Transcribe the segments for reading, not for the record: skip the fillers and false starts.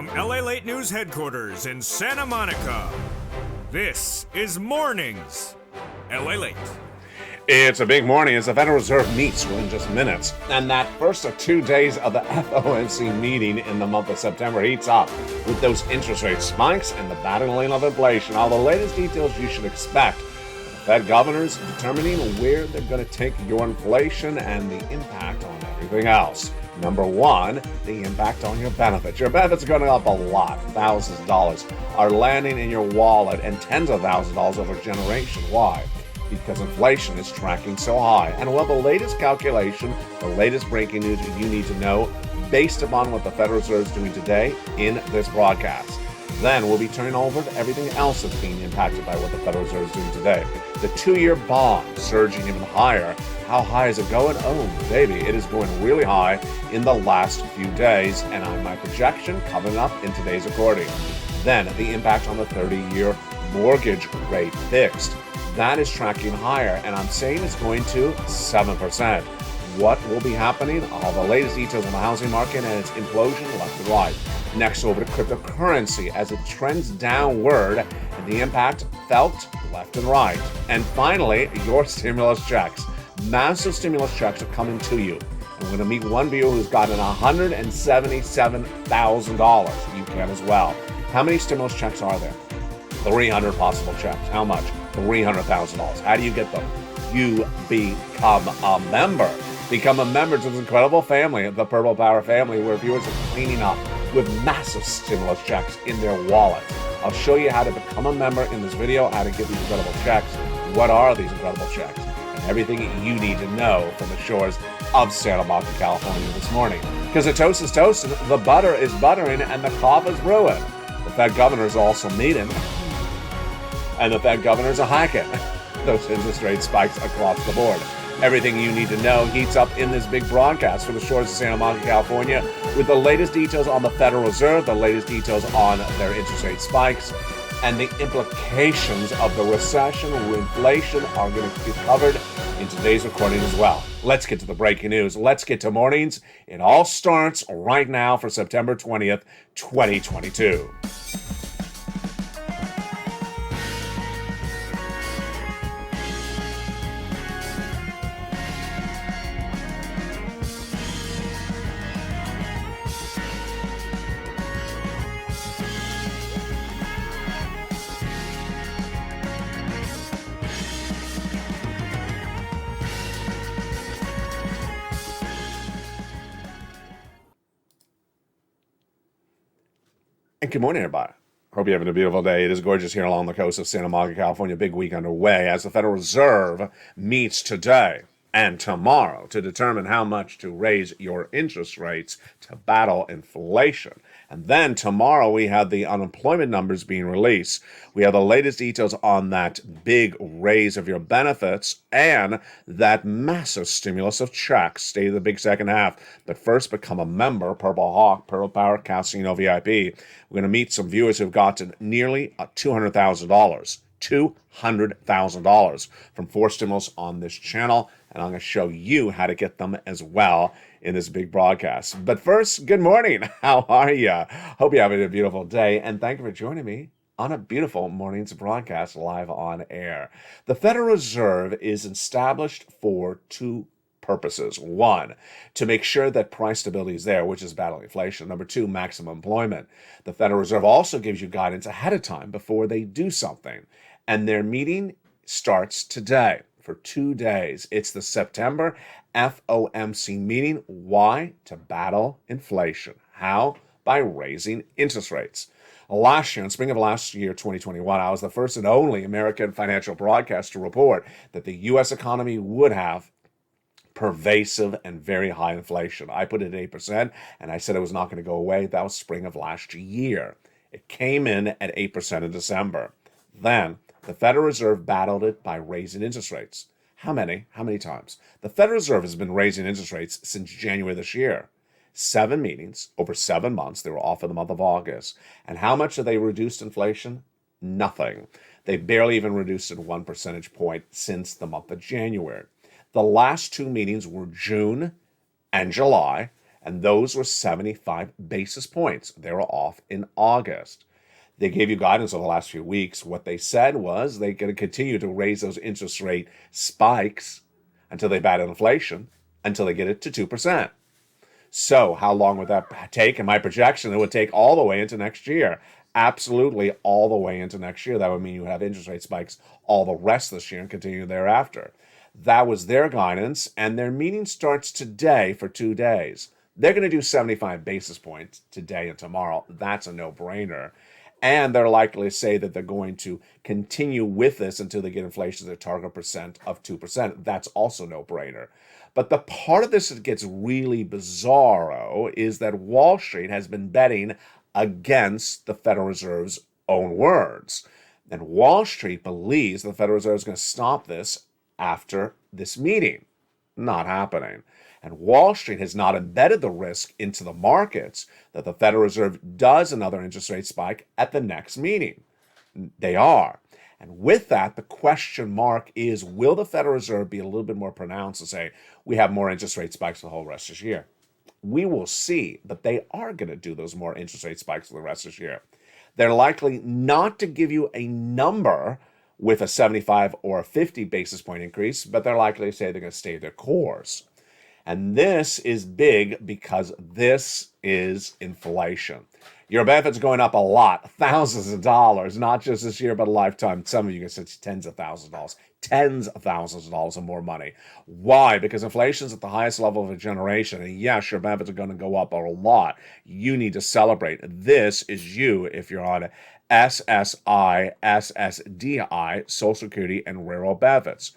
From LALATE News Headquarters in Santa Monica, this is Mornings LALATE. It's a big morning as the Federal Reserve meets within just minutes. And that first of 2 days of the FOMC meeting in the month of September heats up with those interest rate spikes and the battling of inflation. All the latest details you should expect. The Fed governors determining where they're going to take your inflation and the impact on everything else. Number one, the impact on your benefits. Your benefits are going up a lot. Thousands of dollars are landing in your wallet and tens of thousands of dollars over a generation. Why? Because inflation is tracking so high. And well, the latest calculation, the latest breaking news you need to know based upon what the Federal Reserve is doing today in this broadcast. Then we'll be turning over to everything else that's being impacted by what the Federal Reserve is doing today. The 2-year bond surging even higher. How high is it going? Oh, baby, it is going really high in the last few days. And on my projection coming up in today's recording. Then the impact on the 30-year mortgage rate fixed. That is tracking higher, and I'm saying it's going to 7%. What will be happening? All the latest details on the housing market and its implosion left and right. Next, over to cryptocurrency as it trends downward, and the impact felt left and right. And finally, your stimulus checks. Massive stimulus checks are coming to you. I'm going to meet one viewer who's gotten $177,000. You can as well. How many stimulus checks are there? 300 possible checks. How much? $300,000. How do you get them? You become a member. Become a member to this incredible family, the Purple Power family, where viewers are cleaning up with massive stimulus checks in their wallet. I'll show you how to become a member in this video, how to get these incredible checks, what are these incredible checks, and everything you need to know from the shores of Santa Monica, California this morning. Because the toast is toasting, the butter is buttering, and the coffee is brewing. The Fed governors are also meeting. And the Fed governors are hiking those interest rate spikes across the board. Everything you need to know heats up in this big broadcast from the shores of Santa Monica, California, with the latest details on the Federal Reserve, the latest details on their interest rate spikes, and the implications of the recession or inflation are going to be covered in today's recording as well. Let's get to the breaking news. Let's get to mornings. It all starts right now for September 20th, 2022. And good morning, everybody. Hope you're having a beautiful day. It is gorgeous here along the coast of Santa Monica, California. Big week underway as the Federal Reserve meets today and tomorrow to determine how much to raise your interest rates to battle inflation. And then tomorrow we have the unemployment numbers being released. We have the latest details on that big raise of your benefits and that massive stimulus of checks. Stay to the big second half. But first, become a member, Purple Hawk, Purple Power Casino VIP. We're going to meet some viewers who've gotten nearly $200,000. $200,000 from 4 stimulus on this channel. And I'm going to show you how to get them as well in this big broadcast. But first, good morning. How are you? Hope you're having a beautiful day. And thank you for joining me on a beautiful morning's broadcast live on air. The Federal Reserve is established for 2 purposes. 1, to make sure that price stability is there, which is battling inflation. Number 2, maximum employment. The Federal Reserve also gives you guidance ahead of time before they do something. And their meeting starts today for 2 days. It's the September FOMC meeting. Why? To battle inflation. How? By raising interest rates. Last year, in spring of last year, 2021, I was the first and only American financial broadcast to report that the U.S. economy would have pervasive and very high inflation. I put it at 8%, and I said it was not going to go away. That was spring of last year. It came in at 8% in December. Then the Federal Reserve battled it by raising interest rates. How many? How many times? The Federal Reserve has been raising interest rates since January this year. 7 meetings over 7 months. They were off in the month of August. And how much have they reduced inflation? Nothing. They barely even reduced it 1 percentage point since the month of January. The last 2 meetings were June and July, And those were 75 basis points. They were off in August. They gave you guidance over the last few weeks. What they said was they're going to continue to raise those interest rate spikes until they bat inflation, until they get it to 2%. So how long would that take? In my projection, it would take all the way into next year. Absolutely all the way into next year. That would mean you have interest rate spikes all the rest of this year and continue thereafter. That was their guidance, and their meeting starts today for 2 days. They're going to do 75 basis points today and tomorrow. That's a no-brainer. And they're likely to say that they're going to continue with this until they get inflation to their target percent of 2%. That's also no-brainer. But the part of this that gets really bizarro is that Wall Street has been betting against the Federal Reserve's own words. And Wall Street believes the Federal Reserve is going to stop this after this meeting. Not happening. And Wall Street has not embedded the risk into the markets that the Federal Reserve does another interest rate spike at the next meeting. They are. And with that, the question mark is, will the Federal Reserve be a little bit more pronounced and say, we have more interest rate spikes for the whole rest of this year? We will see, but they are going to do those more interest rate spikes for the rest of this year. They're likely not to give you a number with a 75 or a 50 basis point increase, but they're likely to say they're going to stay their course. And this is big because this is inflation. Your benefits are going up a lot, thousands of dollars, not just this year, but a lifetime. Some of you can say tens of thousands of dollars, tens of thousands of dollars or more money. Why? Because inflation is at the highest level of a generation. And yes, your benefits are going to go up a lot. You need to celebrate. This is you if you're on SSI, SSDI, Social Security, and Railroad benefits.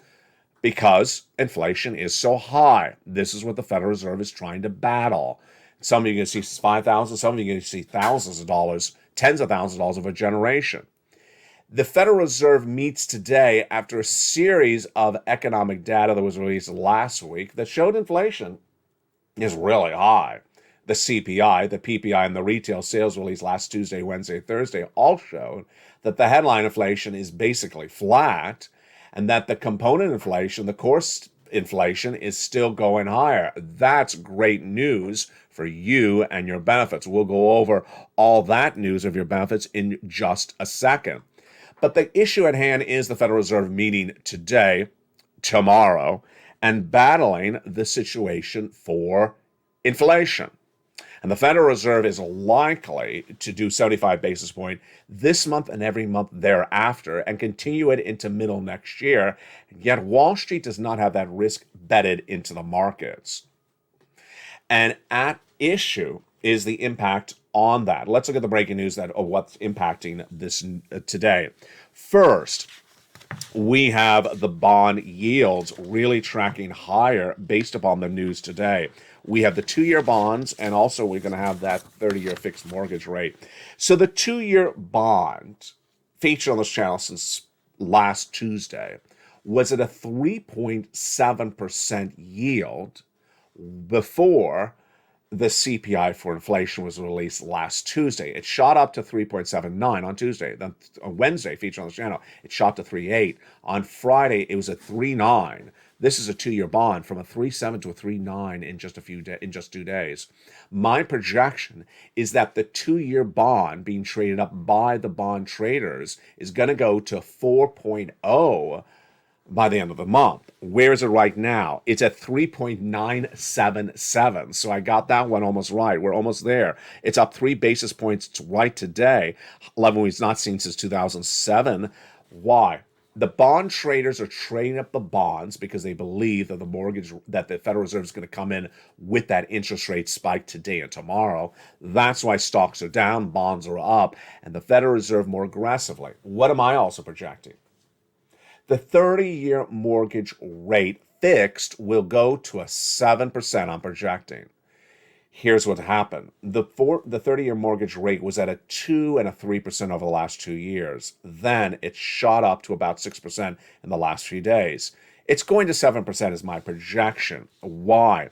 Because inflation is so high. This is what the Federal Reserve is trying to battle. Some of you are going to see 5,000, some of you are going to see thousands of dollars, tens of thousands of dollars over a generation. The Federal Reserve meets today after a series of economic data that was released last week that showed inflation is really high. The CPI, the PPI, and the retail sales released last Tuesday, Wednesday, Thursday all showed that the headline inflation is basically flat, and that the component inflation, the core inflation, is still going higher. That's great news for you and your benefits. We'll go over all that news of your benefits in just a second. But the issue at hand is the Federal Reserve meeting today, tomorrow, and battling the situation for inflation. And the Federal Reserve is likely to do 75 basis point this month and every month thereafter and continue it into middle next year. Yet Wall Street does not have that risk bedded into the markets. And at issue is the impact on that. Let's look at the breaking news of what's impacting this today. First, we have the bond yields really tracking higher based upon the news today. We have the 2-year bonds, and also we're going to have that 30-year fixed mortgage rate. So the 2-year bond, featured on this channel since last Tuesday, was at a 3.7% yield before the CPI for inflation was released last Tuesday. It shot up to 3.79 on Tuesday. Then on Wednesday, featured on this channel, it shot to 3.8. On Friday, it was at 3.9. This is a 2-year bond from a 3.7 to a 3.9 in just 2 days. My projection is that the 2-year bond being traded up by the bond traders is going to go to 4.0 by the end of the month. Where is it right now? It's at 3.977. So I got that one almost right. We're almost there. It's up 3 basis points right today, level we've not seen since 2007. Why? The bond traders are trading up the bonds because they believe that the Federal Reserve is going to come in with that interest rate spike today and tomorrow. That's why stocks are down, bonds are up, and the Federal Reserve more aggressively. What am I also projecting? The 30-year mortgage rate fixed will go to a 7%, I'm projecting. Here's what happened. The 30-year mortgage rate was at a 2 and a 3% over the last 2 years. Then it shot up to about 6% in the last few days. It's going to 7% is my projection. Why?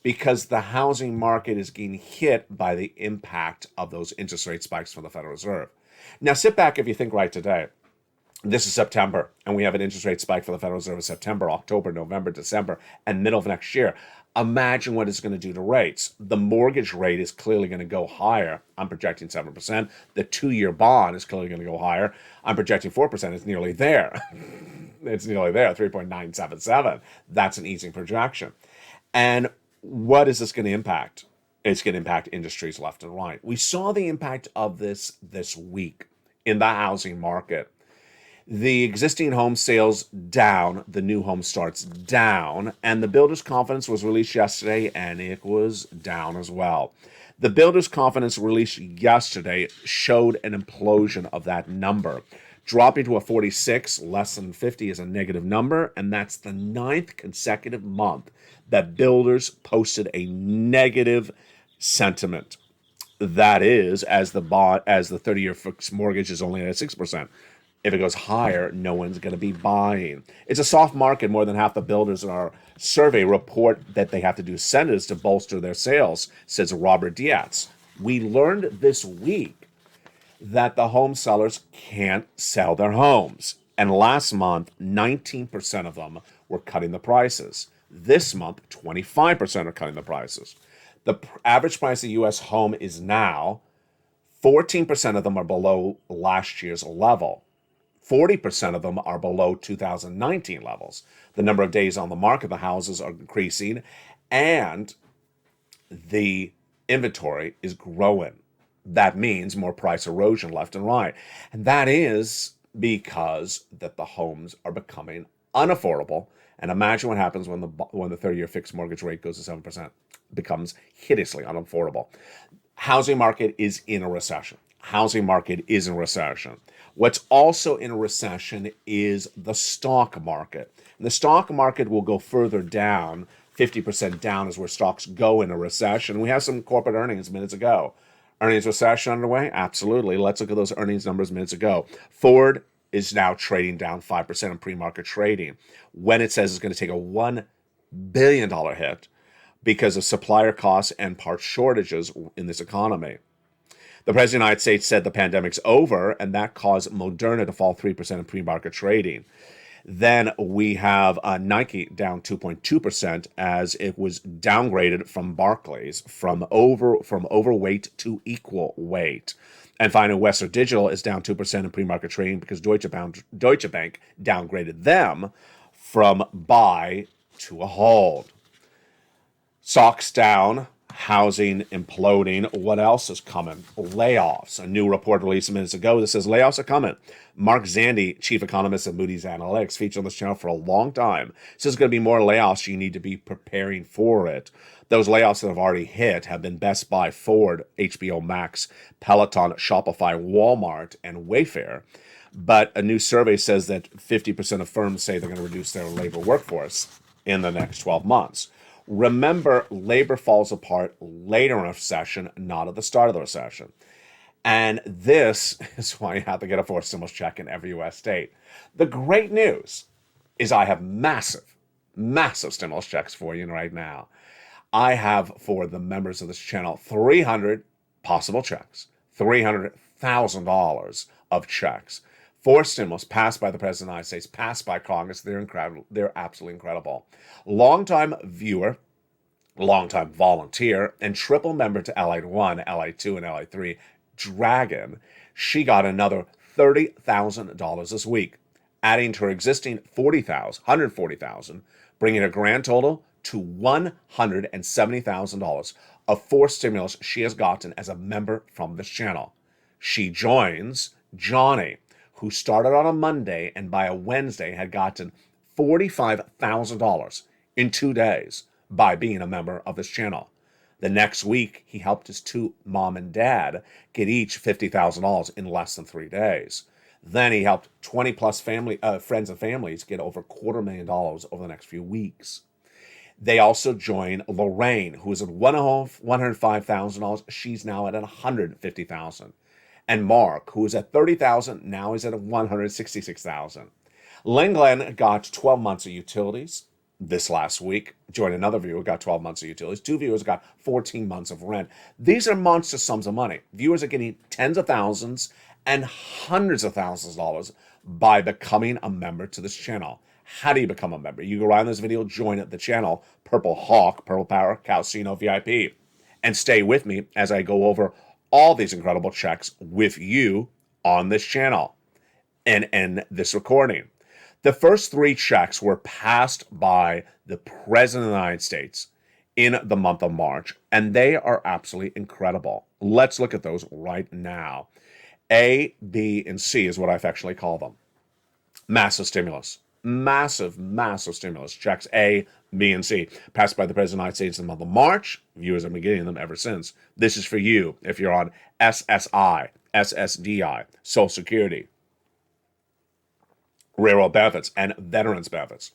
Because the housing market is getting hit by the impact of those interest rate spikes from the Federal Reserve. Now sit back if you think right today. This is September, and we have an interest rate spike for the Federal Reserve in September, October, November, December, and middle of next year. Imagine what it's going to do to rates. The mortgage rate is clearly going to go higher. I'm projecting 7%. The 2-year bond is clearly going to go higher. I'm projecting 4%. It's nearly there. It's nearly there, 3.977. That's an easing projection. And what is this going to impact? It's going to impact industries left and right. We saw the impact of this week in the housing market. The existing home sales down, the new home starts down, and the builder's confidence was released yesterday, and it was down as well. The builder's confidence released yesterday showed an implosion of that number. Dropping to a 46, less than 50 is a negative number, and that's the 9th consecutive month that builders posted a negative sentiment. That is, as the 30-year fixed mortgage is only at 6%. If it goes higher, no one's going to be buying. It's a soft market. More than half the builders in our survey report that they have to do incentives to bolster their sales, says Robert Dietz. We learned this week that the home sellers can't sell their homes. And last month, 19% of them were cutting the prices. This month, 25% are cutting the prices. The average price of a U.S. home is now 14% of them are below last year's level. 40% of them are below 2019 levels. The number of days on the market, the houses are increasing, and the inventory is growing. That means more price erosion left and right. And that is because that the homes are becoming unaffordable. And imagine what happens when the 30-year fixed mortgage rate goes to 7%. It becomes hideously unaffordable. Housing market is in a recession. Housing market is in recession. What's also in a recession is the stock market. And the stock market will go further down. 50% down is where stocks go in a recession. We have some corporate earnings minutes ago. Earnings recession underway? Absolutely. Let's look at those earnings numbers minutes ago. Ford is now trading down 5% in pre-market trading when it says it's going to take a $1 billion hit because of supplier costs and part shortages in this economy. The President of the United States said the pandemic's over, and that caused Moderna to fall 3% in pre-market trading. Then we have Nike down 2.2% as it was downgraded from Barclays from overweight to equal weight. And finally, Western Digital is down 2% in pre-market trading because Deutsche Bank downgraded them from buy to a hold. Stocks down. Housing imploding. What else is coming? Layoffs. A new report released minutes ago that says layoffs are coming. Mark Zandi, chief economist at Moody's Analytics, featured on this channel for a long time, says there's going to be more layoffs. You need to be preparing for it. Those layoffs that have already hit have been Best Buy, Ford, HBO Max, Peloton, Shopify, Walmart, and Wayfair. But a new survey says that 50% of firms say they're going to reduce their labor workforce in the next 12 months. Remember, labor falls apart later in a recession, not at the start of the recession. And this is why you have to get a forced stimulus check in every U.S. state. The great news is I have massive stimulus checks for you right now. I have, for the members of this channel, 300 possible checks, $300,000 of checks for stimulus passed by the President of the United States, passed by Congress. They're incredible. They're absolutely incredible. Longtime viewer, longtime volunteer, and triple member to LATE 1, LATE 2, and LATE 3, Dragon, she got another $30,000 this week, adding to her existing $140,000, bringing her grand total to $170,000 of forced stimulus she has gotten as a member from this channel. She joins Johnny, who started on a Monday and by a Wednesday had gotten $45,000 in 2 days by being a member of this channel. The next week, he helped his two mom and dad get each $50,000 in less than 3 days. Then he helped 20 plus friends and families get over $250,000 over the next few weeks. They also joined Lorraine, who was at $105,000. She's now at $150,000. And Mark, who was at $30,000, now is at $166,000. Lenglen got 12 months of utilities this last week. Joined another viewer, got 12 months of utilities. 2 viewers got 14 months of rent. These are monster sums of money. Viewers are getting tens of thousands and hundreds of thousands of dollars by becoming a member to this channel. How do you become a member? You go around this video, join the channel, Purple Hawk, Purple Power, Calcino VIP, and stay with me as I go over all these incredible checks with you on this channel and in this recording. The first three checks were passed by the President of the United States in the month of March, and they are absolutely incredible. Let's look at those right now. A, B, and C is what I affectionately call them. Massive stimulus. Massive, massive stimulus. Checks A, B, and C. Passed by the President of the United States in the month of March. Viewers have been getting them ever since. This is for you if you're on SSI, SSDI, Social Security, railroad benefits, and veterans benefits.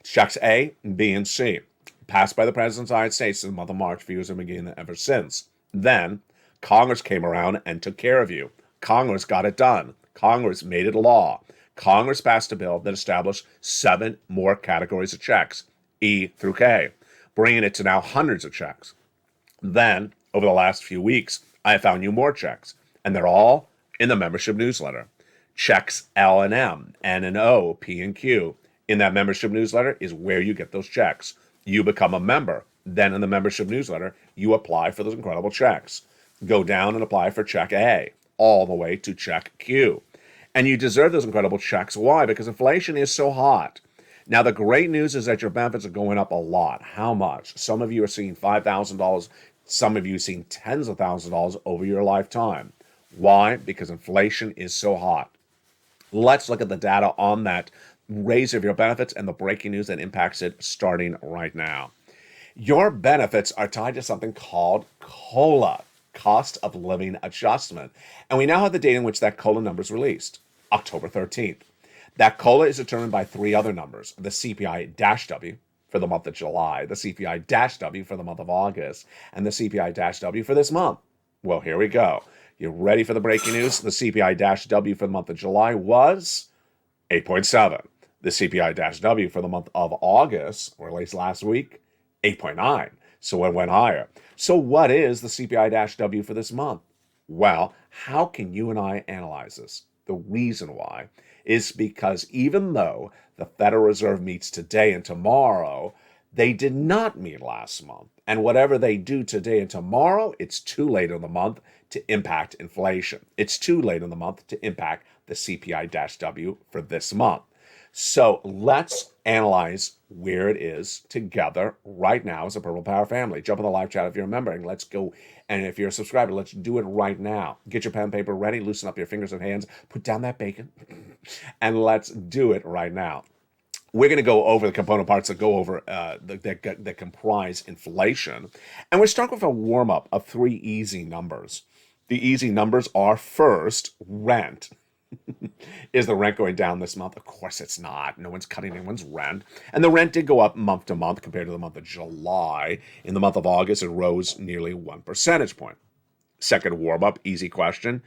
It's checks A, B, and C. Passed by the President of the United States in the month of March. Viewers have been getting them ever since. Then, Congress came around and took care of you. Congress got it done. Congress made it law. Congress passed a bill that established 7 more categories of checks, E through K, bringing it to now hundreds of checks. Then, over the last few weeks, I have found you more checks, and they're all in the membership newsletter. Checks L and M, N and O, P and Q. In that membership newsletter is where you get those checks. You become a member. Then in the membership newsletter, you apply for those incredible checks. Go down and apply for check A, all the way to check Q. And you deserve those incredible checks. Why? Because inflation is so hot. Now, the great news is that your benefits are going up a lot. How much? Some of you are seeing $5,000. Some of you are seeing tens of thousands of dollars over your lifetime. Why? Because inflation is so hot. Let's look at the data on that raise of your benefits and the breaking news that impacts it starting right now. Your benefits are tied to something called COLA, cost of living adjustment. And we now have the date in which that COLA number is released, October 13th. That COLA is determined by 3 other numbers, the CPI-W for the month of July, the CPI-W for the month of August, and the CPI-W for this month. Well, here we go. You ready for the breaking news? The CPI-W for the month of July was 8.7. The CPI-W for the month of August, or at least last week, 8.9. So it went higher. So what is the CPI-W for this month? Well, how can you and I analyze this? The reason why is because even though the Federal Reserve meets today and tomorrow, they did not meet last month. And whatever they do today and tomorrow, it's too late in the month to impact inflation. It's too late in the month to impact the CPI-W for this month. So let's analyze where it is together right now as a Purple Power family. Jump in the live chat if you're a member, and let's go. And if you're a subscriber, let's do it right now. Get your pen and paper ready, loosen up your fingers and hands, put down that bacon, and let's do it right now. We're going to go over the component parts that go over that comprise inflation. And we're starting with a warm-up of 3 easy numbers. The easy numbers are, first, rent. Is the rent going down this month? Of course it's not. No one's cutting anyone's rent. And the rent did go up month to month compared to the month of July. In the month of August, it rose nearly 1 percentage point. Second warm-up, easy question.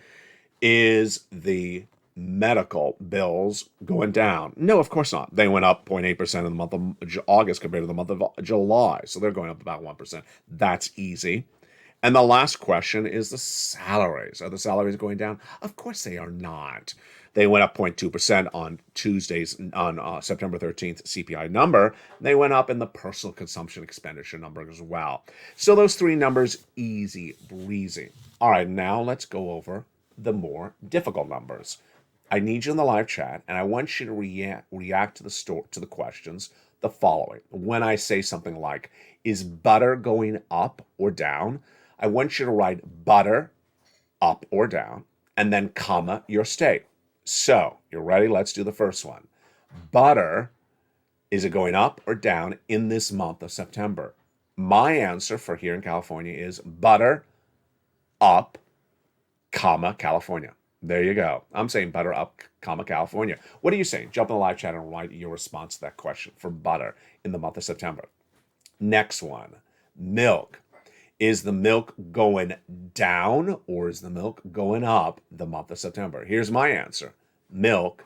Is the medical bills going down? No, of course not. They went up 0.8% in the month of August compared to the month of July. So they're going up about 1%. That's easy. And the last question is the salaries. Are the salaries going down? Of course they are not. They went up 0.2% on Tuesday's, on September 13th CPI number. They went up in the personal consumption expenditure number as well. So those 3 numbers, easy breezy. All right, now let's go over the more difficult numbers. I need you in the live chat, and I want you to react to the questions the following. When I say something like, is butter going up or down? I want you to write butter up or down, and then comma your state. So, you're ready? Let's do the first one. Butter, is it going up or down in this month of September? My answer for here in California is butter up, comma, California. There you go. I'm saying butter up, comma, California. What are you saying? Jump in the live chat and write your response to that question for butter in the month of September. Next one, milk. Is the milk going down or is the milk going up the month of September? Here's my answer. Milk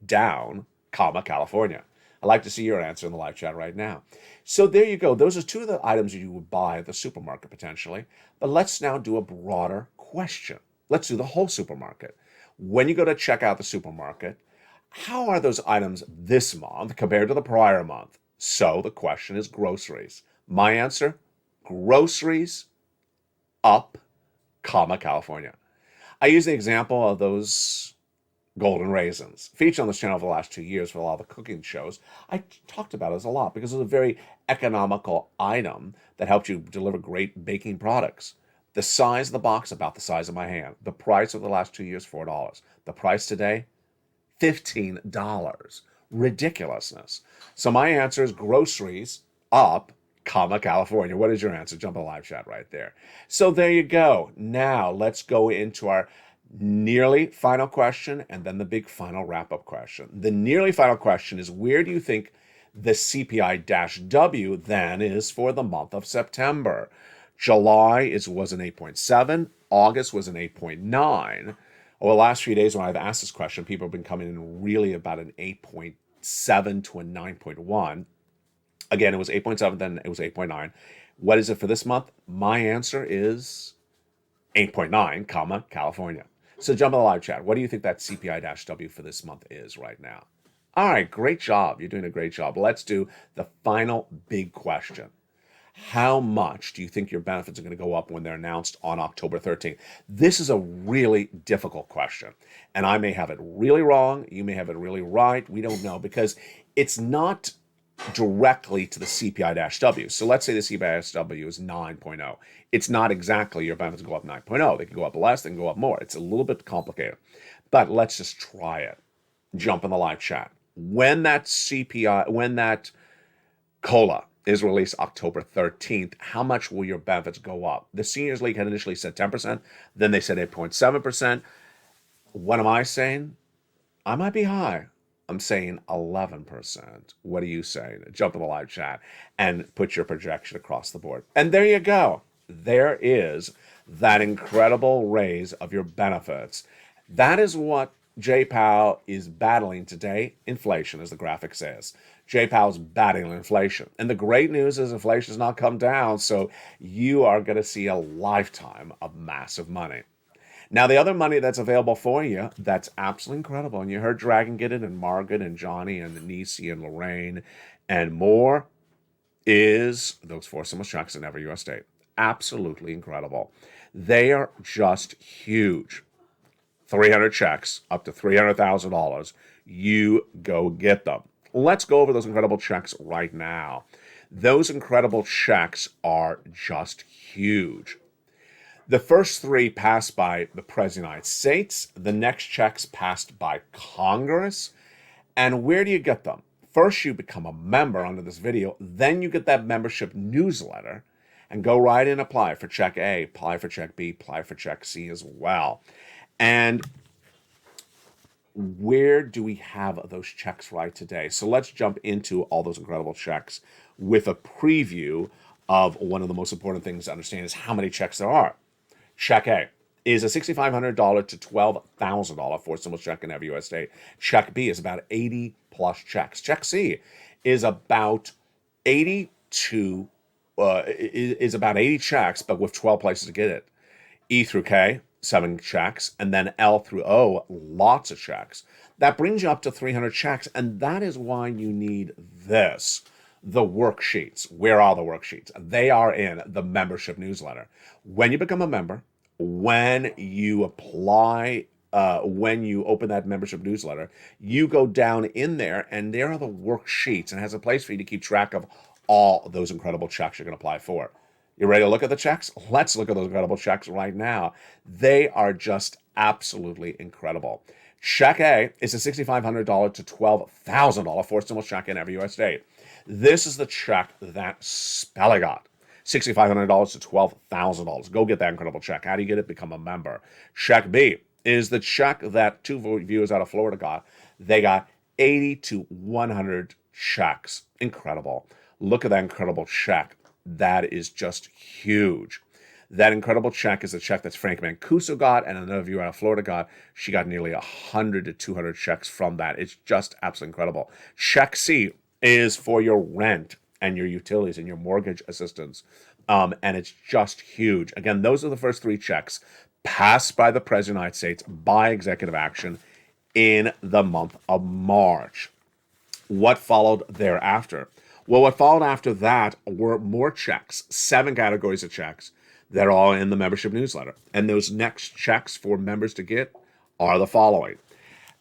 down, comma, California. I'd like to see your answer in the live chat right now. So there you go. Those are 2 of the items you would buy at the supermarket potentially. But let's now do a broader question. Let's do the whole supermarket. When you go to check out the supermarket, how are those items this month compared to the prior month? So the question is groceries. My answer, groceries up, comma, California. I use the example of those golden raisins. Featured on this channel for the last 2 years for a lot of the cooking shows. I talked about it a lot because it's a very economical item that helped you deliver great baking products. The size of the box, about the size of my hand. The price over the last 2 years, $4. The price today, $15. Ridiculousness. So my answer is groceries up, comma, California. What is your answer? Jump in the live chat right there. So there you go. Now let's go into our nearly final question and then the big final wrap-up question. The nearly final question is, where do you think the CPI-W then is for the month of September? July was an 8.7. August was an 8.9. Over the last few days when I've asked this question, people have been coming in really about an 8.7 to a 9.1. Again, it was 8.7, then it was 8.9. What is it for this month? My answer is 8.9, comma, California. So jump in the live chat. What do you think that CPI-W for this month is right now? All right, great job. You're doing a great job. Let's do the final big question. How much do you think your benefits are going to go up when they're announced on October 13th? This is a really difficult question, and I may have it really wrong. You may have it really right. We don't know because it's not directly to the CPI-W. So let's say the CPI-W is 9.0. It's not exactly your benefits go up 9.0. They can go up less, they can go up more. It's a little bit complicated, but let's just try it. Jump in the live chat. When that COLA is released October 13th, how much will your benefits go up? The Seniors League had initially said 10%, then they said 8.7%. What am I saying? I might be high. I'm saying 11%. What are you saying? Jump in the live chat and put your projection across the board. And there you go. There is that incredible raise of your benefits. That is what Jay Powell is battling today. Inflation, as the graphic says. Jay Powell's battling inflation. And the great news is inflation has not come down, so you are going to see a lifetime of massive money. Now, the other money that's available for you, that's absolutely incredible, and you heard Dragon get it, and Margaret, and Johnny, and Nisi, and Lorraine, and more, is those 4 stimulus checks in every U.S. state. Absolutely incredible. They are just huge. 300 checks, up to $300,000. You go get them. Let's go over those incredible checks right now. Those incredible checks are just huge. The first 3 passed by the President of the United States. The next checks passed by Congress. And where do you get them? First, you become a member under this video. Then you get that membership newsletter and go right in and apply for Check A, apply for Check B, apply for Check C as well. And where do we have those checks right today? So let's jump into all those incredible checks with a preview of one of the most important things to understand is how many checks there are. Check A is a $6,500 to $12,000 for stimulus check in every U.S. state. Check B is about 80 plus checks. Check C is about 80 checks, but with 12 places to get it. E through K, 7 checks, and then L through O, lots of checks. That brings you up to 300 checks, and that is why you need this. The worksheets. Where are the worksheets? They are in the membership newsletter. When you become a member, when you apply, when you open that membership newsletter, you go down in there and there are the worksheets and it has a place for you to keep track of all those incredible checks you're going to apply for. You ready to look at the checks? Let's look at those incredible checks right now. They are just absolutely incredible. Check A is a $6,500 to $12,000 for stimulus check in every U.S. state. This is the check that Spelly got. $6,500 to $12,000. Go get that incredible check. How do you get it? Become a member. Check B is the check that 2 viewers out of Florida got. They got 80 to 100 checks. Incredible. Look at that incredible check. That is just huge. That incredible check is a check that Frank Mancuso got and another viewer out of Florida got. She got nearly 100 to 200 checks from that. It's just absolutely incredible. Check C is for your rent and your utilities and your mortgage assistance. And it's just huge. Again, those are the first 3 checks passed by the President of the United States by executive action in the month of March. What followed thereafter? Well, what followed after that were more checks, 7 categories of checks that are all in the membership newsletter. And those next checks for members to get are the following.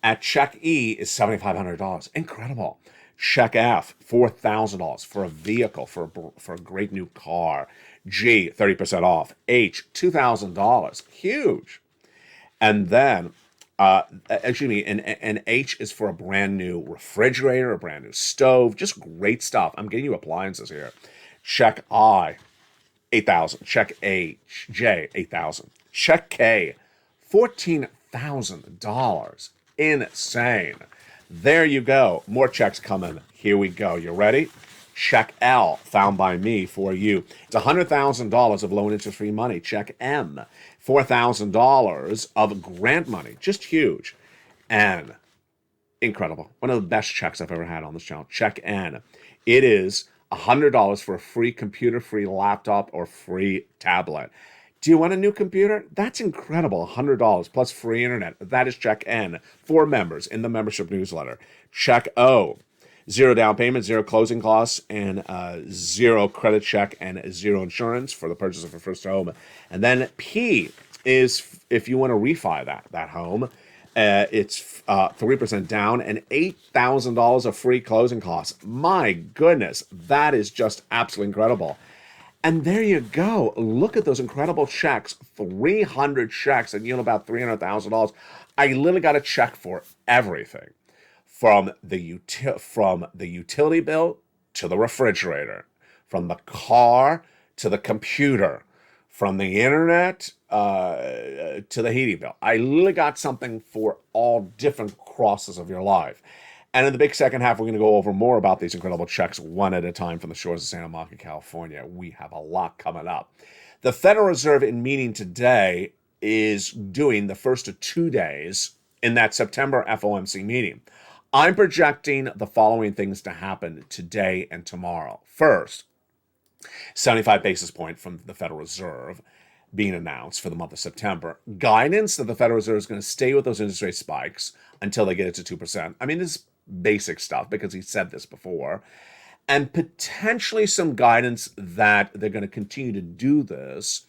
At check E is $7,500. Incredible. Check F, $4,000 for a vehicle, for a great new car. G, 30% off. H, $2,000. Huge. And then, and H is for a brand new refrigerator, a brand new stove, just great stuff. I'm getting you appliances here. Check I, $8,000. Check J, $8,000. Check K, $14,000. Insane. There you go. More checks coming. Here we go. You ready? Check L, found by me for you. It's $100,000 of low and interest-free money. Check M, $4,000 of grant money. Just huge. N, incredible. One of the best checks I've ever had on this channel. Check N. It is $100 for a free computer, free laptop, or free tablet. Do you want a new computer? That's incredible. $100 plus free internet. That is check N for members in the membership newsletter. Check O, 0 down payment, 0 closing costs, and 0 credit check, and 0 insurance for the purchase of a first home. And then P is if you want to refi that home. It's 3% down and $8,000 of free closing costs. My goodness, that is just absolutely incredible. And there you go. Look at those incredible checks. 300 checks and yield about $300,000. I literally got a check for everything, from the utility bill to the refrigerator, from the car to the computer, from the internet to the heating bill. I literally got something for all different crosses of your life. And in the big second half, we're going to go over more about these incredible checks one at a time from the shores of Santa Monica, California. We have a lot coming up. The Federal Reserve in meeting today is doing the first of 2 days in that September FOMC meeting. I'm projecting the following things to happen today and tomorrow. First, 75 basis point from the Federal Reserve being announced for the month of September. Guidance that the Federal Reserve is going to stay with those interest rate spikes until they get it to 2%. I mean, this is basic stuff because he said this before. And potentially some guidance that they're going to continue to do this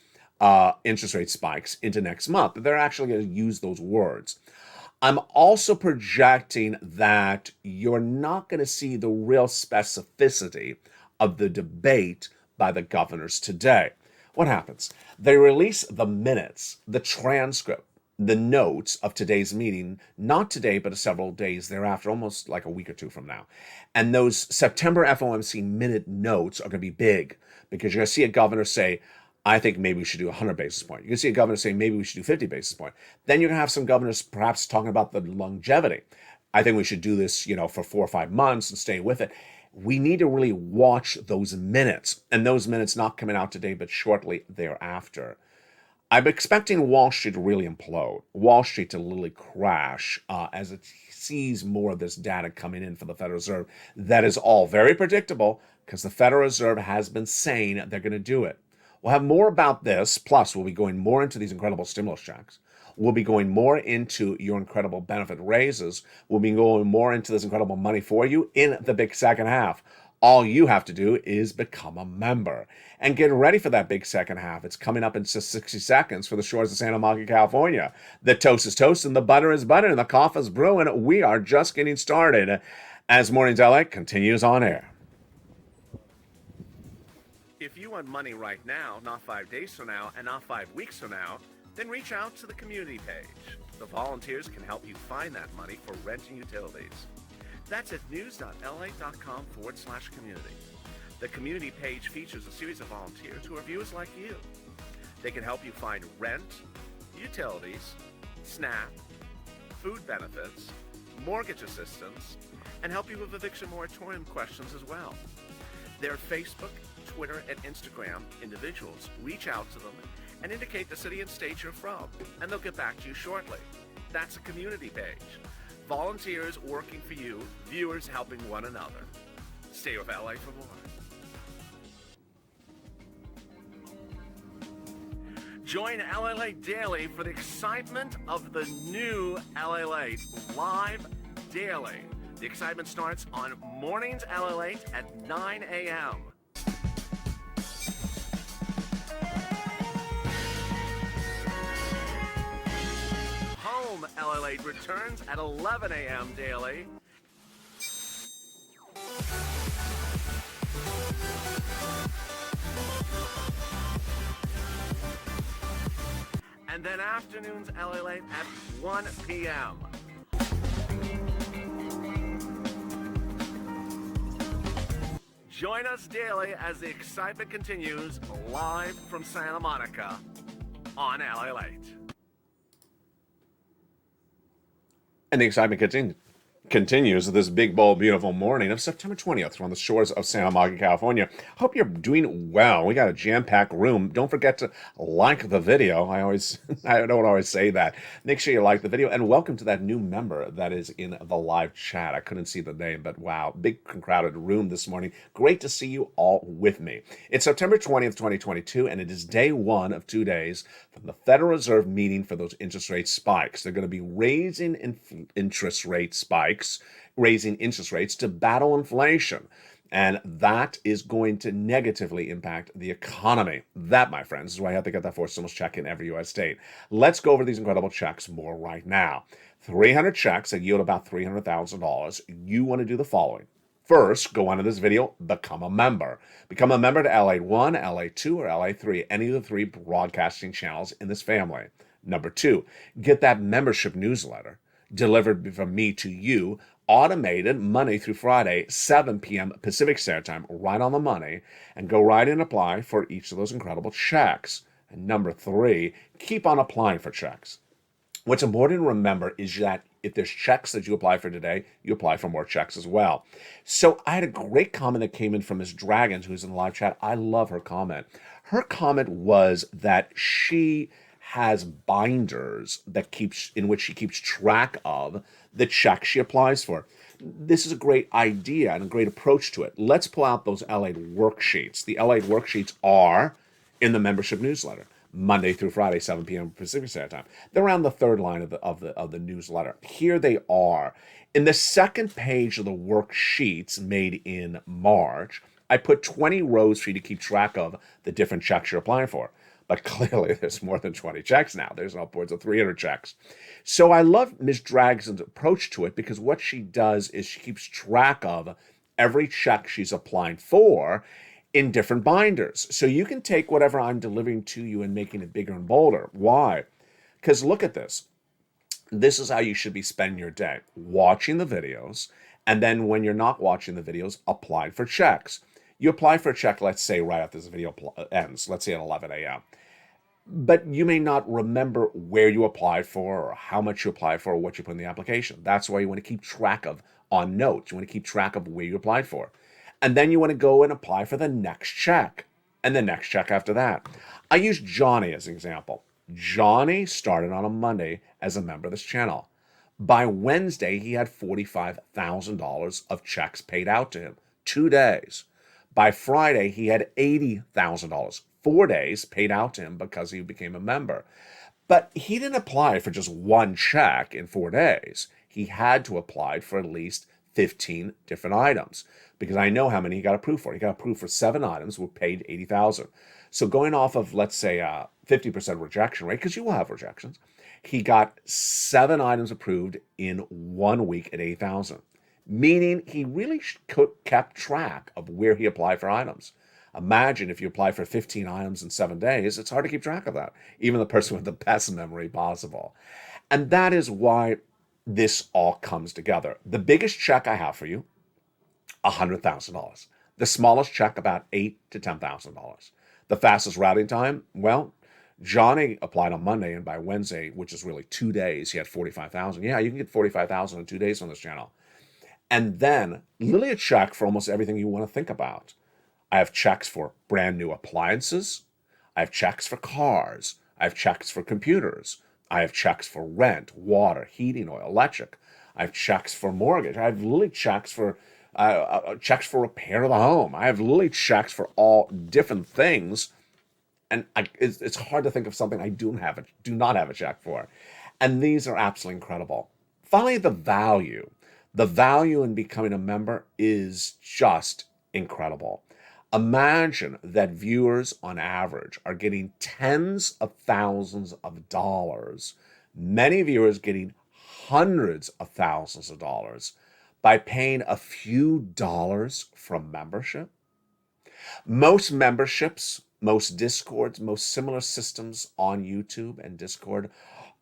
interest rate spikes into next month. But they're actually going to use those words. I'm also projecting that you're not going to see the real specificity of the debate by the governors today. What happens? They release the minutes, the transcript, the notes of today's meeting, not today, but several days thereafter, almost like a week or two from now. And those September FOMC minute notes are going to be big because you're going to see a governor say, I think maybe we should do 100 basis points. You're going to see a governor say, maybe we should do 50 basis points. Then you're going to have some governors perhaps talking about the longevity. I think we should do this, for 4 or 5 months and stay with it. We need to really watch those minutes, and those minutes not coming out today, but shortly thereafter. I'm expecting Wall Street to really implode, Wall Street to literally crash as it sees more of this data coming in for the Federal Reserve. That is all very predictable because the Federal Reserve has been saying they're going to do it. We'll have more about this, plus we'll be going more into these incredible stimulus checks. We'll be going more into your incredible benefit raises. We'll be going more into this incredible money for you in the big second half. All you have to do is become a member and get ready for that big second half. It's coming up in just 60 seconds for the shores of Santa Monica, California. The toast is toast and the butter is butter and the coffee is brewing. We are just getting started as Mornings LA continues on air. If you want money right now, not 5 days from now, and not 5 weeks from now, then reach out to the community page. The volunteers can help you find that money for rent and utilities. That's at news.la.com/community. The community page features a series of volunteers who are viewers like you. They can help you find rent, utilities, SNAP, food benefits, mortgage assistance, and help you with eviction moratorium questions as well. Their Facebook, Twitter, and Instagram individuals reach out to them and indicate the city and state you're from, and they'll get back to you shortly. That's a community page. Volunteers working for you, viewers helping one another. Stay with LA for more. Join LALATE daily for the excitement of the new LALATE live daily. The excitement starts on mornings LALATE at 9 a.m. Home LALATE returns at 11 a.m. daily. And then afternoons LALATE at 1 p.m. Join us daily as the excitement continues live from Santa Monica on LALATE. And the excitement continues this big, bold, beautiful morning of September 20th from the shores of Santa Monica, California. Hope you're doing well. We got a jam-packed room. Don't forget to like the video. I don't always say that. Make sure you like the video, and welcome to that new member that is in the live chat. I couldn't see the name, but wow, big crowded room this morning. Great to see you all with me. It's September 20th, 2022, and it is day one of 2 days from the Federal Reserve meeting for those interest rate spikes. They're going to be raising interest rate spikes, raising interest rates to battle inflation. And that is going to negatively impact the economy. That, my friends, is why I have to get that fourth stimulus check in every U.S. state. Let's go over these incredible checks more right now. 300 checks that yield about $300,000. You want to do the following. First, go onto this video, become a member. Become a member to LA1, LA2, or LA3, any of the three broadcasting channels in this family. Number two, get that membership newsletter delivered from me to you, automated Monday through Friday, 7 p.m. Pacific Standard Time, right on the money, and go right and apply for each of those incredible checks. And number three, keep on applying for checks. What's important to remember is that if there's checks that you apply for today, you apply for more checks as well. So I had a great comment that came in from Ms. Dragons, who's in the live chat. I love her comment. Her comment was that she has binders in which she keeps track of the checks she applies for. This is a great idea and a great approach to it. Let's pull out those LALATE worksheets. The LALATE worksheets are in the membership newsletter, Monday through Friday, 7 p.m. Pacific Standard Time. They're around the third line of the newsletter. Here they are. In the second page of the worksheets made in March, I put 20 rows for you to keep track of the different checks you're applying for. But clearly, there's more than 20 checks now. There's upwards of 300 checks. So I love Ms. Dragson's approach to it, because what she does is she keeps track of every check she's applying for in different binders. So you can take whatever I'm delivering to you and making it bigger and bolder. Why? Because look at this. This is how you should be spending your day. Watching the videos, and then when you're not watching the videos, applying for checks. You apply for a check, let's say, right after this video ends, let's say at 11 a.m. But you may not remember where you applied for, or how much you applied for, or what you put in the application. That's why you want to keep track of on notes. You want to keep track of where you applied for. And then you want to go and apply for the next check, and the next check after that. I use Johnny as an example. Johnny started on a Monday as a member of this channel. By Wednesday, he had $45,000 of checks paid out to him. 2 days. By Friday, he had $80,000, 4 days paid out to him because he became a member. But he didn't apply for just one check in 4 days. He had to apply for at least 15 different items, because I know how many he got approved for. He got approved for 7 items, were paid $80,000. So going off of, let's say, a 50% rejection rate, because you will have rejections, he got 7 items approved in 1 week at $80,000. Meaning he really kept track of where he applied for items. Imagine if you apply for 15 items in 7 days, it's hard to keep track of that, even the person with the best memory possible. And that is why this all comes together. The biggest check I have for you, $100,000. The smallest check, about $8,000 to $10,000. The fastest routing time, well, Johnny applied on Monday, and by Wednesday, which is really 2 days, he had $45,000. Yeah, you can get $45,000 in 2 days on this channel. And then literally a check for almost everything you want to think about. I have checks for brand new appliances. I have checks for cars. I have checks for computers. I have checks for rent, water, heating oil, electric. I have checks for mortgage. I have literally checks for repair of the home. I have literally checks for all different things. And it's hard to think of something I do not have a check for. And these are absolutely incredible. Finally, the value. The value in becoming a member is just incredible. Imagine that viewers on average are getting tens of thousands of dollars, many viewers getting hundreds of thousands of dollars by paying a few dollars from membership. Most memberships, most Discords, most similar systems on YouTube and Discord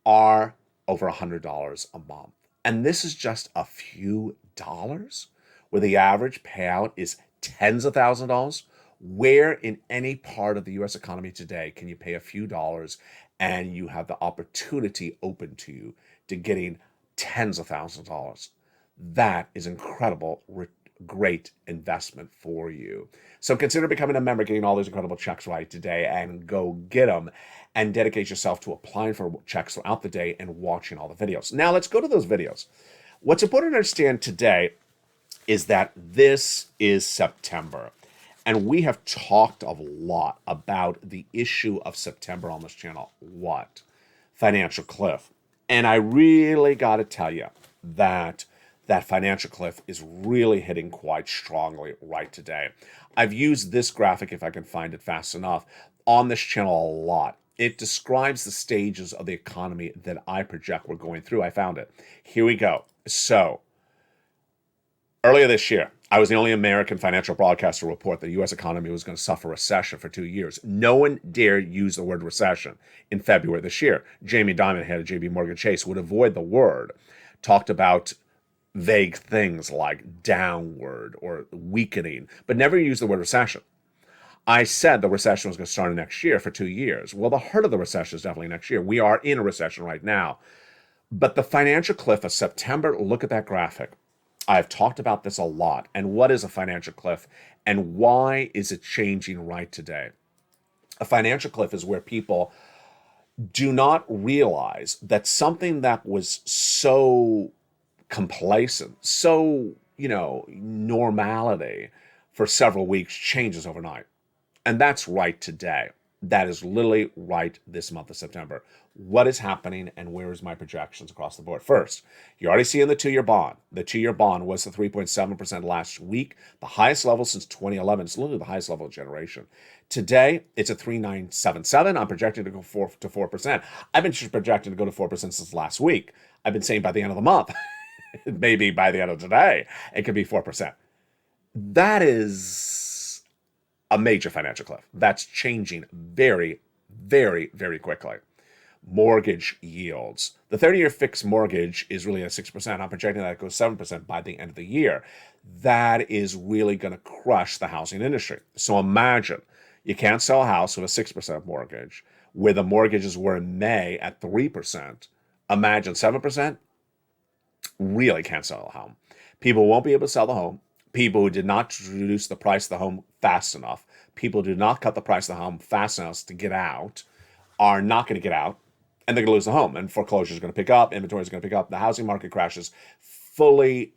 are over $100 a month. And this is just a few dollars, where the average payout is tens of thousands of dollars. Where in any part of the US economy today can you pay a few dollars and you have the opportunity open to you to getting tens of thousands of dollars? That is incredible, great investment for you. So consider becoming a member, getting all these incredible checks right today, and go get them and dedicate yourself to applying for checks throughout the day and watching all the videos. Now let's go to those videos. What's important to understand today is that this is September. And we have talked a lot about the issue of September on this channel. What? Financial cliff. And I really got to tell you that that financial cliff is really hitting quite strongly right today. I've used this graphic, if I can find it fast enough, on this channel a lot. It describes the stages of the economy that I project we're going through. I found it. Here we go. So, earlier this year, I was the only American financial broadcaster to report the U.S. economy was going to suffer recession for 2 years. No one dared use the word recession in February this year. Jamie Dimon, head of JB Morgan Chase, would avoid the word, talked about vague things like downward or weakening, but never used the word recession. I said the recession was going to start next year for 2 years. Well, the heart of the recession is definitely next year. We are in a recession right now. But the financial cliff of September, look at that graphic. I've talked about this a lot. And what is a financial cliff? And why is it changing right today? A financial cliff is where people do not realize that something that was so complacent, so, normality for several weeks changes overnight. And that's right today. That is literally right this month of September. What is happening and where is my projections across the board? First, you already see in the two-year bond. The two-year bond was the 3.7% last week, the highest level since 2011. It's literally the highest level of generation. Today, it's at 3.977. I'm projecting to go 4%. I've been projecting to go to 4% since last week. I've been saying by the end of the month, maybe by the end of today, it could be 4%. That is a major financial cliff. That's changing very, very, very quickly. Mortgage yields. The 30-year fixed mortgage is really at 6%. I'm projecting that it goes 7% by the end of the year. That is really going to crush the housing industry. So imagine you can't sell a house with a 6% mortgage, where the mortgages were in May at 3%. Imagine 7%, really can't sell a home. People won't be able to sell the home. People who did not reduce the price of the home fast enough, people who did not cut the price of the home fast enough to get out, are not going to get out, and they're going to lose the home. And foreclosure is going to pick up, inventory is going to pick up. The housing market crash is fully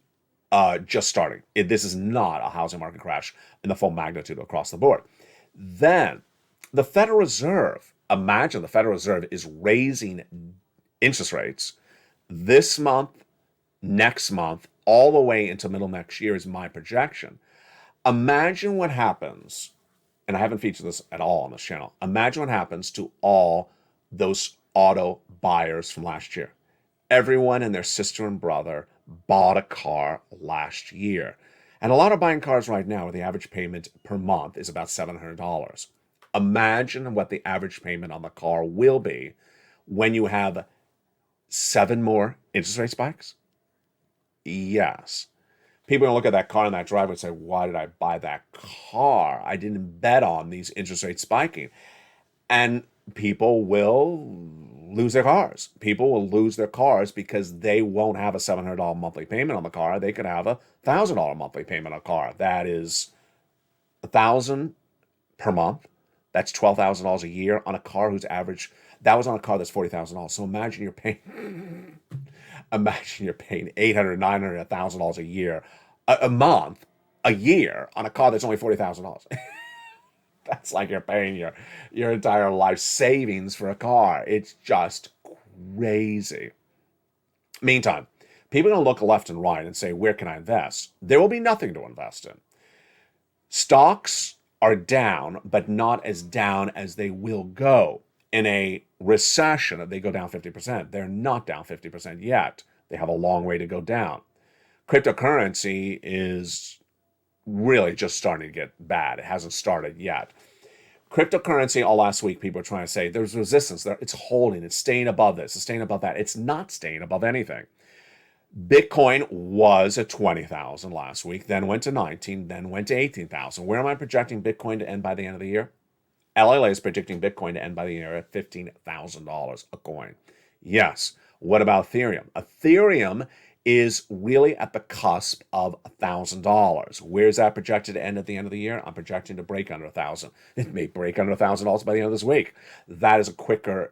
just starting. This is not a housing market crash in the full magnitude across the board. Then the Federal Reserve, imagine the Federal Reserve is raising interest rates this month, next month, all the way until middle next year is my projection. Imagine what happens, and I haven't featured this at all on this channel. Imagine what happens to all those auto buyers from last year. Everyone and their sister and brother bought a car last year. And a lot are buying cars right now where the average payment per month is about $700. Imagine what the average payment on the car will be when you have 7 more interest rate spikes. Yes. People are going to look at that car in that driveway and say, why did I buy that car? I didn't bet on these interest rates spiking. And people will lose their cars. People will lose their cars because they won't have a $700 monthly payment on the car. They could have a $1,000 monthly payment on a car. That is $1,000 per month. That's $12,000 a year on a car whose average, that was on a car that's $40,000. So imagine you're paying $800, $900, $1,000 a year, a month, a year on a car that's only $40,000. That's like you're paying your entire life savings for a car. It's just crazy. Meantime, people are going to look left and right and say, where can I invest? There will be nothing to invest in. Stocks are down, but not as down as they will go. In a recession, if they go down 50%, they're not down 50% yet. They have a long way to go down. Cryptocurrency is really just starting to get bad. It hasn't started yet. Cryptocurrency, all last week, people were trying to say there's resistance there. It's holding. It's staying above this. It's staying above that. It's not staying above anything. Bitcoin was at 20,000 last week, then went to 19, then went to 18,000. Where am I projecting Bitcoin to end by the end of the year? LALATE is predicting Bitcoin to end by the year at $15,000 a coin. Yes. What about Ethereum? Ethereum is really at the cusp of $1,000. Where's that projected to end at the end of the year? I'm projecting to break under 1,000. It may break under $1,000 by the end of this week. That is a quicker,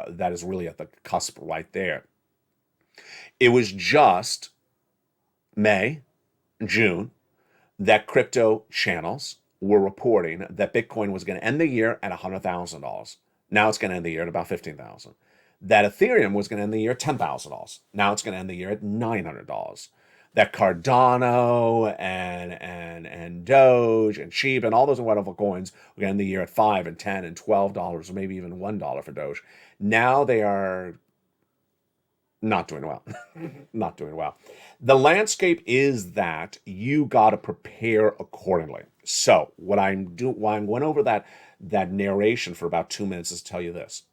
that is really at the cusp right there. It was just May, June, that crypto channels were reporting that Bitcoin was going to end the year at $100,000. Now it's going to end the year at about $15,000. That Ethereum was going to end the year at $10,000. Now it's going to end the year at $900. That Cardano and Doge and Shiba and all those wonderful coins were going to end the year at $5 and $10 and $12, or maybe even $1 for Doge. Now they are not doing well. Not doing well. The landscape is that you got to prepare accordingly. So what I'm going over that narration for about 2 minutes is to tell you this.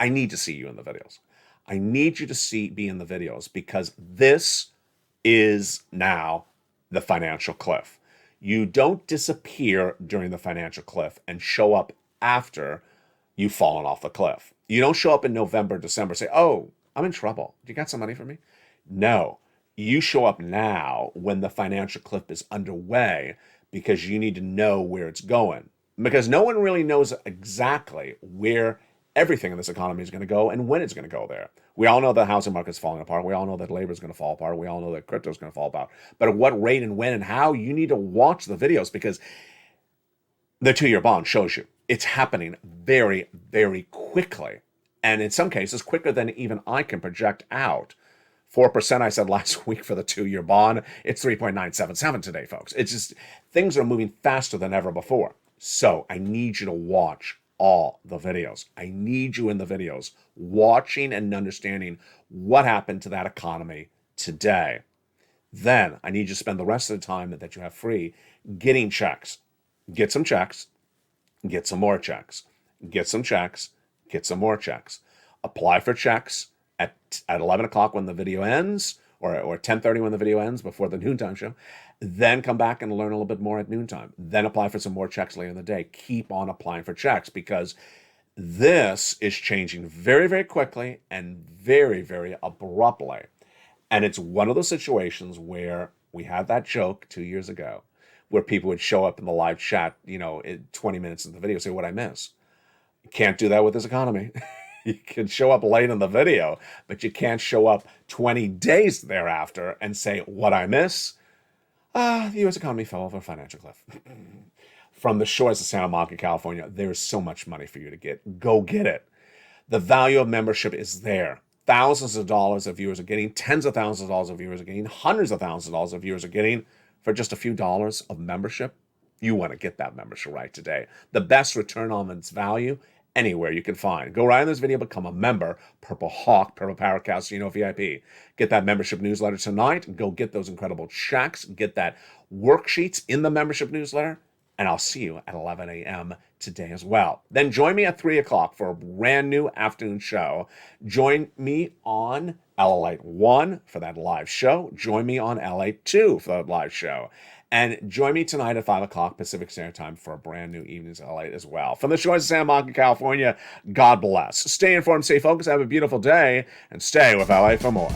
I need to see you in the videos. I need you to be in the videos, because this is now the financial cliff. You don't disappear during the financial cliff and show up after you've fallen off the cliff. You don't show up in November, December, say, oh, I'm in trouble. You got some money for me? No. You show up now when the financial cliff is underway, because you need to know where it's going. Because no one really knows exactly where everything in this economy is going to go and when it's going to go there. We all know the housing market's falling apart. We all know that labor is going to fall apart. We all know that crypto is going to fall apart. But at what rate and when and how, you need to watch the videos, because the 2-year bond shows you it's happening very, very quickly. And in some cases, quicker than even I can project out. 4%, I said last week for the 2-year bond. It's 3.977 today, folks. It's just, things are moving faster than ever before. So I need you to watch all the videos. I need you in the videos, watching and understanding what happened to that economy today. Then I need you to spend the rest of the time that you have free getting checks. Get some checks, get some more checks, get some checks, get some more checks. Apply for checks at 11 o'clock when the video ends, or 10:30 when the video ends, before the noontime show. Then come back and learn a little bit more at noontime. Then apply for some more checks later in the day. Keep on applying for checks, because this is changing very, very quickly and very, very abruptly. And it's one of those situations where we had that joke 2 years ago, where people would show up in the live chat, in 20 minutes in the video, say, what I miss. You can't do that with this economy. You can show up late in the video, but you can't show up 20 days thereafter and say, what I miss? The U.S. economy fell over a financial cliff. From the shores of Santa Monica, California, there's so much money for you to get. Go get it. The value of membership is there. Thousands of dollars of viewers are getting, tens of thousands of dollars of viewers are getting, hundreds of thousands of dollars of viewers are getting for just a few dollars of membership. You want to get that membership right today. The best return on its value anywhere you can find. Go right in this video, become a member, Purple Hawk, Purple Paracast, VIP. Get that membership newsletter tonight. Go get those incredible checks. Get that worksheets in the membership newsletter. And I'll see you at 11 a.m. today as well. Then join me at 3 o'clock for a brand new afternoon show. Join me on LALATE 1 for that live show. Join me on LALATE 2 for that live show. And join me tonight at 5 o'clock Pacific Standard Time for a brand new Evenings LALATE as well. From the shores of Santa Monica, California, God bless. Stay informed, stay focused, have a beautiful day, and stay with LA for more.